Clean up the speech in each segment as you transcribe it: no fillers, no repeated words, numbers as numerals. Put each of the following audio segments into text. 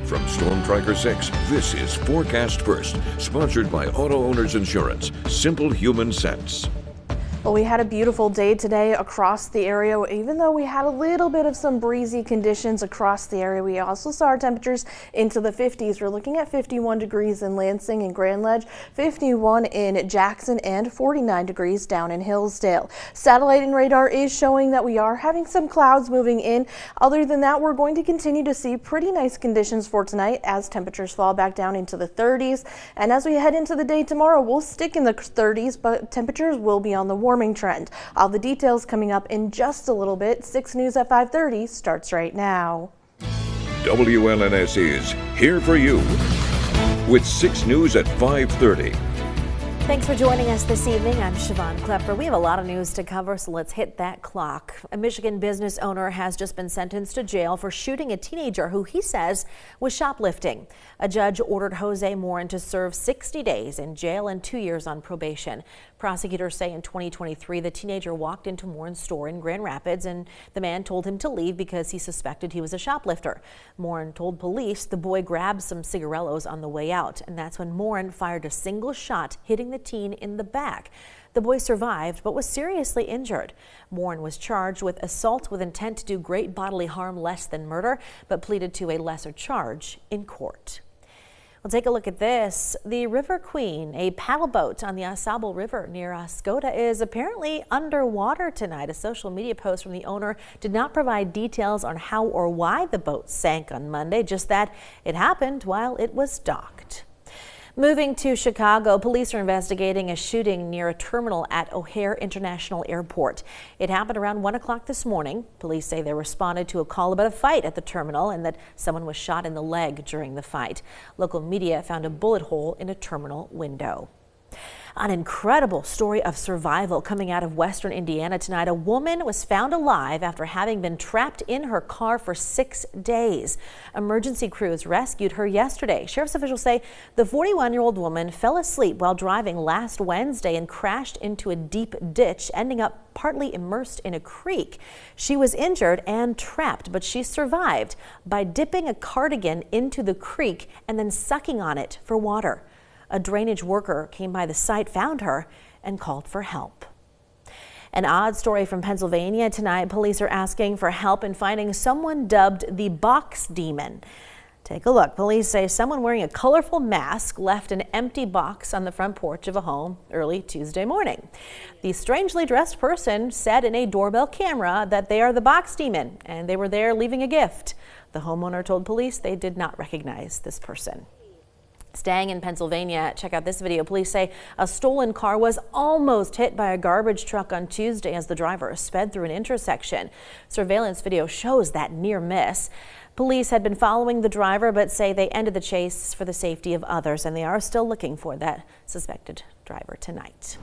From Storm Tracker 6, this is Forecast First, sponsored by Auto Owners Insurance. Simple human sense. Well, we had a beautiful day today across the area. Even though we had a little bit of some breezy conditions across the area, we also saw our temperatures into the 50s. We're looking at 51 degrees in Lansing and Grand Ledge, 51 in Jackson, and 49 degrees down in Hillsdale. Satellite and radar is showing that we are having some clouds moving in. Other than that, we're going to continue to see pretty nice conditions for tonight as temperatures fall back down into the 30s. And as we head into the day tomorrow, we'll stick in the 30s, but temperatures will be on the warming trend. All the details coming up in just a little bit. 6 News at 5:30 starts right now. WLNS is here for you with 6 News at 5:30. Thanks for joining us this evening. I'm Siobhan Klepper. We have a lot of news to cover, so let's hit that clock. A Michigan business owner has just been sentenced to jail for shooting a teenager who he says was shoplifting. A judge ordered Jose Morin to serve 60 days in jail and 2 years on probation. Prosecutors say in 2023, the teenager walked into Morin's store in Grand Rapids and the man told him to leave because he suspected he was a shoplifter. Morin told police the boy grabbed some cigarillos on the way out, and that's when Morin fired a single shot, hitting the teen in the back. The boy survived but was seriously injured. Morin was charged with assault with intent to do great bodily harm less than murder, but pleaded to a lesser charge in court. Well, take a look at this. The River Queen, a paddle boat on the Asable River near Oscoda, is apparently underwater tonight. A social media post from the owner did not provide details on how or why the boat sank on Monday, just that it happened while it was docked. Moving to Chicago, police are investigating a shooting near a terminal at O'Hare International Airport. It happened around 1 o'clock this morning. Police say they responded to a call about a fight at the terminal and that someone was shot in the leg during the fight. Local media found a bullet hole in a terminal window. An incredible story of survival coming out of western Indiana tonight. A woman was found alive after having been trapped in her car for 6 days. Emergency crews rescued her yesterday. Sheriff's officials say the 41-year-old woman fell asleep while driving last Wednesday and crashed into a deep ditch, ending up partly immersed in a creek. She was injured and trapped, but she survived by dipping a cardigan into the creek and then sucking on it for water. A drainage worker came by the site, found her, and called for help. An odd story from Pennsylvania tonight. Police are asking for help in finding someone dubbed the Box Demon. Take a look. Police say someone wearing a colorful mask left an empty box on the front porch of a home early Tuesday morning. The strangely dressed person said in a doorbell camera that they are the Box Demon and they were there leaving a gift. The homeowner told police they did not recognize this person. Staying in Pennsylvania, check out this video. Police say a stolen car was almost hit by a garbage truck on Tuesday as the driver sped through an intersection. Surveillance video shows that near miss. Police had been following the driver, but say they ended the chase for the safety of others, and they are still looking for that suspected driver tonight.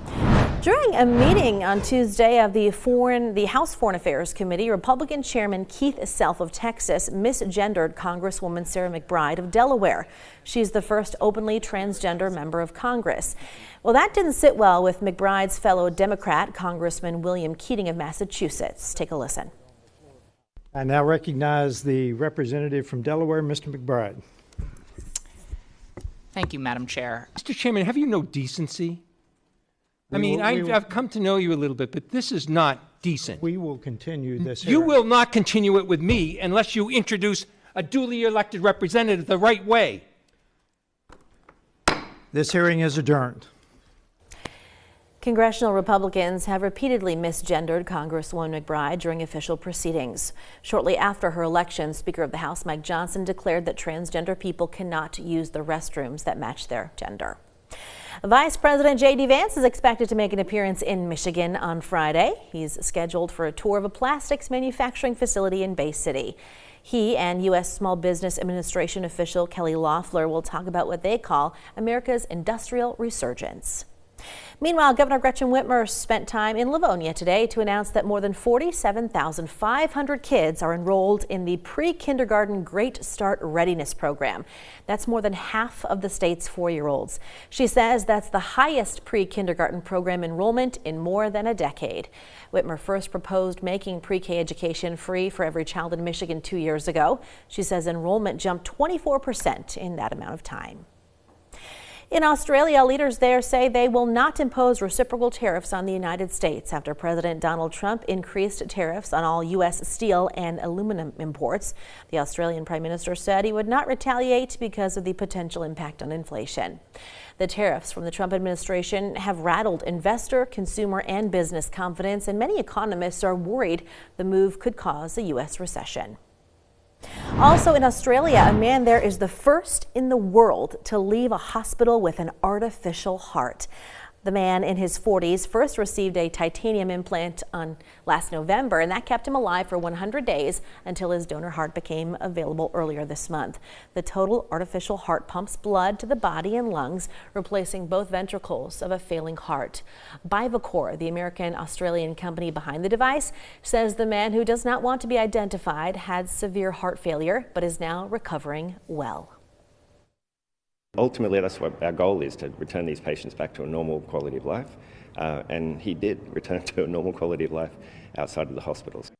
During a meeting on Tuesday of the House Foreign Affairs Committee, Republican Chairman Keith Self of Texas misgendered Congresswoman Sarah McBride of Delaware. She's the first openly transgender member of Congress. Well, that didn't sit well with McBride's fellow Democrat, Congressman William Keating of Massachusetts. Take a listen. I now recognize the representative from Delaware, Mr. McBride. Thank you, Madam Chair. Mr. Chairman, have you no decency? I've come to know you a little bit, but this is not decent. We will continue this You hearing. will not continue it with me unless you introduce a duly elected representative the right way. This hearing is adjourned. Congressional Republicans have repeatedly misgendered Congresswoman McBride during official proceedings. Shortly after her election, Speaker of the House Mike Johnson declared that transgender people cannot use the restrooms that match their gender. Vice President J.D. Vance is expected to make an appearance in Michigan on Friday. He's scheduled for a tour of a plastics manufacturing facility in Bay City. He and U.S. Small Business Administration official Kelly Loeffler will talk about what they call America's industrial resurgence. Meanwhile, Governor Gretchen Whitmer spent time in Livonia today to announce that more than 47,500 kids are enrolled in the pre-kindergarten Great Start Readiness Program. That's more than half of the state's 4-year-olds. She says that's the highest pre-kindergarten program enrollment in more than a decade. Whitmer first proposed making pre-K education free for every child in Michigan 2 years ago. She says enrollment jumped 24% in that amount of time. In Australia, leaders there say they will not impose reciprocal tariffs on the United States after President Donald Trump increased tariffs on all U.S. steel and aluminum imports. The Australian Prime Minister said he would not retaliate because of the potential impact on inflation. The tariffs from the Trump administration have rattled investor, consumer, and business confidence, and many economists are worried the move could cause a U.S. recession. Also in Australia, a man there is the first in the world to leave a hospital with an artificial heart. The man in his 40s first received a titanium implant last November, and that kept him alive for 100 days until his donor heart became available earlier this month. The total artificial heart pumps blood to the body and lungs, replacing both ventricles of a failing heart. Bivacor, the American-Australian company behind the device, says the man, who does not want to be identified, had severe heart failure but is now recovering well. Ultimately, that's what our goal is, to return these patients back to a normal quality of life, and he did return to a normal quality of life outside of the hospitals.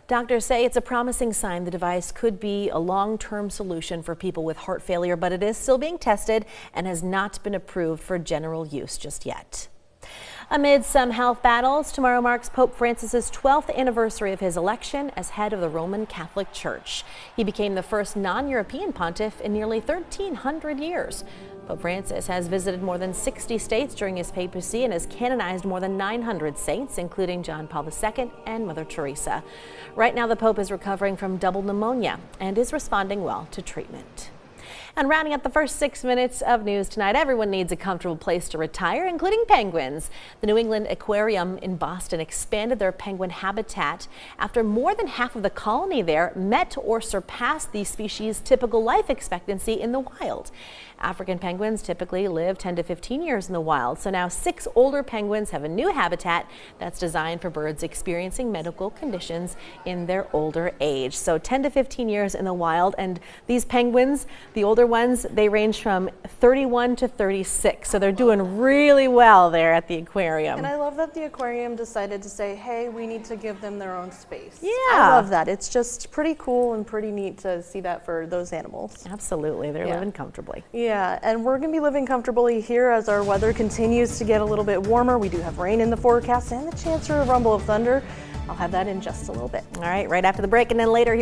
Doctors say it's a promising sign the device could be a long-term solution for people with heart failure, but it is still being tested and has not been approved for general use just yet. Amid some health battles, tomorrow marks Pope Francis's 12th anniversary of his election as head of the Roman Catholic Church. He became the first non-European pontiff in nearly 1,300 years. Pope Francis has visited more than 60 states during his papacy and has canonized more than 900 saints, including John Paul II and Mother Teresa. Right now, the Pope is recovering from double pneumonia and is responding well to treatment. And rounding up the first 6 minutes of news tonight, everyone needs a comfortable place to retire, including penguins. The New England Aquarium in Boston expanded their penguin habitat after more than half of the colony there met or surpassed the species' typical life expectancy in the wild. African penguins typically live 10 to 15 years in the wild, so now 6 older penguins have a new habitat that's designed for birds experiencing medical conditions in their older age. So 10 to 15 years in the wild, and these penguins, the older ones, they range from 31 to 36, so they're doing really well there at the aquarium. And I love that the aquarium decided to say, hey, we need to give them their own space. Yeah. I love that. It's just pretty cool and pretty neat to see that for those animals. Absolutely. They're living comfortably. Yeah, and we're going to be living comfortably here as our weather continues to get a little bit warmer. We do have rain in the forecast and the chance for a rumble of thunder. I'll have that in just a little bit. All right, right after the break, and then later here